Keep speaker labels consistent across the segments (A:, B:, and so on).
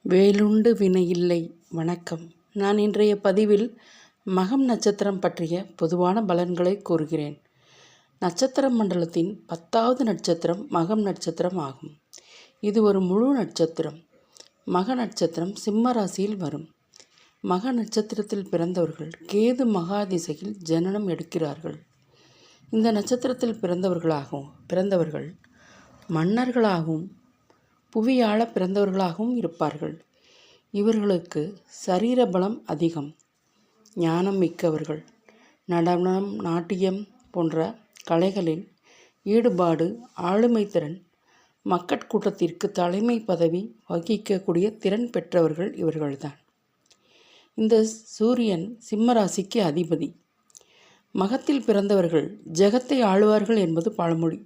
A: வேலுண்டு வினையில்லை. வணக்கம். நான் இன்றைய பதிவில் மகம் நட்சத்திரம் பற்றிய பொதுவான பலன்களை கூறுகிறேன். நட்சத்திர மண்டலத்தின் 10வது நட்சத்திரம் மகம் நட்சத்திரம் ஆகும். இது ஒரு முழு நட்சத்திரம். மக நட்சத்திரம் சிம்ம ராசியில் வரும். மக நட்சத்திரத்தில் பிறந்தவர்கள் கேது மகா திசையில் ஜனனம் எடுக்கிறார்கள். இந்த நட்சத்திரத்தில் பிறந்தவர்கள் மன்னர்களாகவும் புவியாள பிறந்தவர்களாகவும் இருப்பார்கள். இவர்களுக்கு சரீர பலம் அதிகம். ஞானம் மிக்கவர்கள். நடனம், நாட்டியம் போன்ற கலைகளில் ஈடுபாடு, ஆளுமை திறன், மக்கட்கூட்டத்திற்கு தலைமை பதவி வகிக்கக்கூடிய திறன் பெற்றவர்கள் இவர்கள்தான். இந்த சூரியன் சிம்மராசிக்கு அதிபதி. மகத்தில் பிறந்தவர்கள் ஜெகத்தை ஆளுவார்கள் என்பது பழமொழி.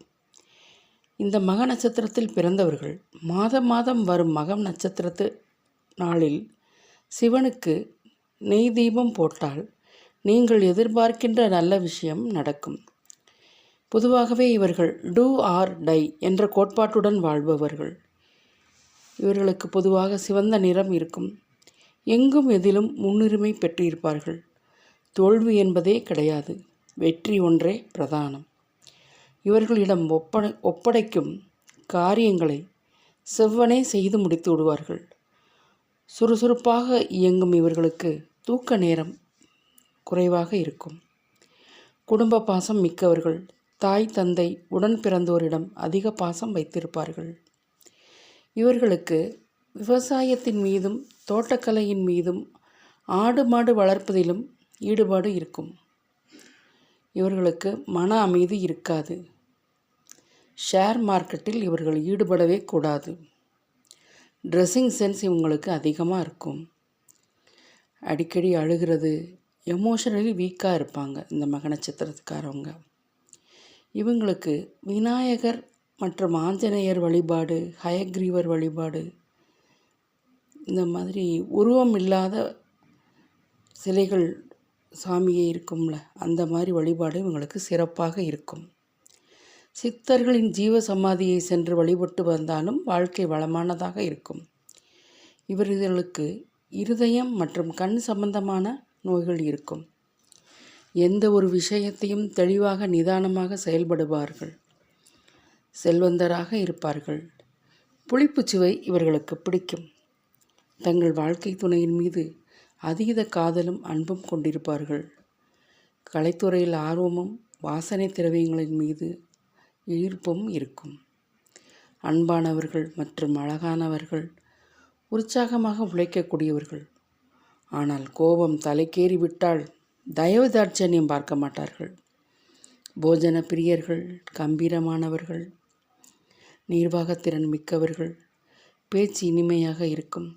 A: இந்த மக நட்சத்திரத்தில் பிறந்தவர்கள் மாதம் வரும் மகம் நட்சத்திரத்து நாளில் சிவனுக்கு நெய் தீபம் போட்டால் நீங்கள் எதிர்பார்க்கின்ற நல்ல விஷயம் நடக்கும். பொதுவாகவே இவர்கள் டூ ஆர் டை என்ற கோட்பாட்டுடன் வாழ்பவர்கள். இவர்களுக்கு பொதுவாக சிவந்த நிறம் இருக்கும். எங்கும் எதிலும் முன்னுரிமை பெற்றிருப்பார்கள். தோல்வி என்பதே கிடையாது, வெற்றி ஒன்றே பிரதானம். இவர்களிடம் ஒப்படைக்கும் காரியங்களை செவ்வனே செய்து முடித்து விடுவார்கள். சுறுசுறுப்பாக இயங்கும் இவர்களுக்கு தூக்க நேரம் குறைவாக இருக்கும். குடும்ப பாசம் மிக்கவர்கள். தாய், தந்தை, உடன் பிறந்தோரிடம் அதிக பாசம் வைத்திருப்பார்கள். இவர்களுக்கு விவசாயத்தின் மீதும் தோட்டக்கலையின் மீதும் ஆடு மாடு வளர்ப்பதிலும் ஈடுபாடு இருக்கும். இவர்களுக்கு மன அமைதி இருக்காது. ஷேர் மார்க்கெட்டில் இவர்கள் ஈடுபடவே கூடாது. ட்ரெஸ்ஸிங் சென்ஸ் இவங்களுக்கு அதிகமாக இருக்கும். அடிக்கடி அழுகிறது, எமோஷனலி வீக்காக இருப்பாங்க இந்த மக நட்சத்திரத்துக்காரவங்க. இவங்களுக்கு விநாயகர் மற்றும் ஆஞ்சநேயர் வழிபாடு, ஹயக்ரீவர் வழிபாடு, இந்த மாதிரி உருவம் இல்லாத சிலைகள் சாமியே இருக்கும்ல, அந்த மாதிரி வழிபாடு இவங்களுக்கு சிறப்பாக இருக்கும். சித்தர்களின் ஜீவ சமாதியை சென்று வழிபட்டு வந்தாலும் வாழ்க்கை வளமானதாக இருக்கும். இவர்களுக்கு இருதயம் மற்றும் கண் சம்பந்தமான நோய்கள் இருக்கும். எந்த ஒரு விஷயத்தையும் தெளிவாக நிதானமாக செயல்படுவார்கள். செல்வந்தராக இருப்பார்கள். புளிப்புச்சுவை இவர்களுக்கு பிடிக்கும். தங்கள் வாழ்க்கை துணையின் மீது அதீத காதலும் அன்பும் கொண்டிருப்பார்கள். கலைத்துறையில் ஆர்வமும் வாசனை திரவியங்களின் மீது ஈர்ப்பும் இருக்கும். அன்பானவர்கள் மற்றும் அழகானவர்கள். உற்சாகமாக உழைக்கக்கூடியவர்கள். ஆனால் கோபம் தலைக்கேறி விட்டால் தயவு தாட்சண்யம் பார்க்க மாட்டார்கள். போஜன பிரியர்கள், கம்பீரமானவர்கள், நிர்வாகத்திறன் மிக்கவர்கள். பேச்சு இனிமையாக இருக்கும்.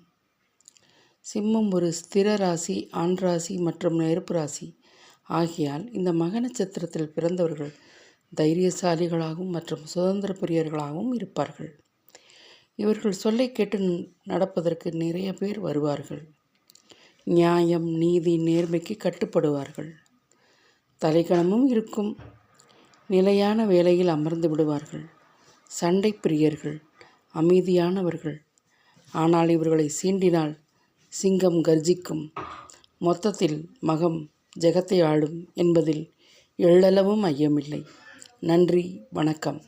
A: சிம்மம் ஒரு ஸ்திர ராசி, ஆண் ராசி மற்றும் நெருப்பு ராசி ஆகியால் இந்த மக நட்சத்திரத்தில் பிறந்தவர்கள் தைரியசாலிகளாகவும் மற்றும் சுதந்திர பிரியர்களாகவும் இருப்பார்கள். இவர்கள் சொல்லை கேட்டு நடப்பதற்கு நிறைய பேர் வருவார்கள். நியாயம், நீதி, நேர்மைக்கு கட்டுப்படுவார்கள். தலைக்கணமும் இருக்கும். நிலையான வேலையில் அமர்ந்து விடுவார்கள். சண்டை பிரியர்கள், அமைதியானவர்கள். ஆனால் இவர்களை சீண்டினால் சிங்கம் கர்ஜிக்கும். மொத்தத்தில் மகம் ஜெகத்தை ஆளும் என்பதில் எள்ளளவும் ஐயமில்லை. நன்றி, வணக்கம்.